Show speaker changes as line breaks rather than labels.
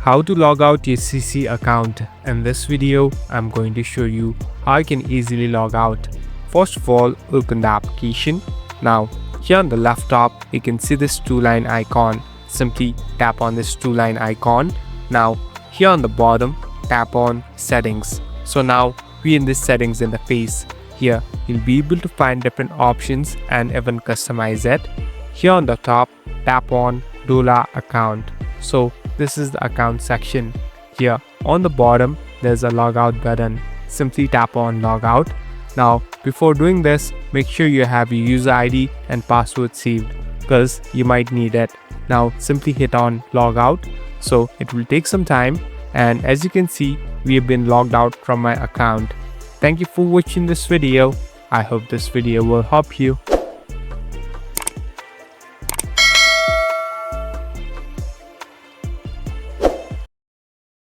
How to log out your CC account. In this video, I'm going to show you how you can easily log out. First of all, open the application. Now, here on the left top, you can see this two-line icon. Simply tap on this two-line icon. Now, here on the bottom, tap on Settings. So now, we're in this Settings interface. Here, you'll be able to find different options and even customize it. Here on the top, tap on Dollar Account. So this is the account section. Here on the bottom, there's a logout button. Simply tap on Logout. Now, before doing this, make sure you have your user ID and password saved because you might need it. Now, simply hit on Logout. So it will take some time. And as you can see, we have been logged out from my account. Thank you for watching this video. I hope this video will help you.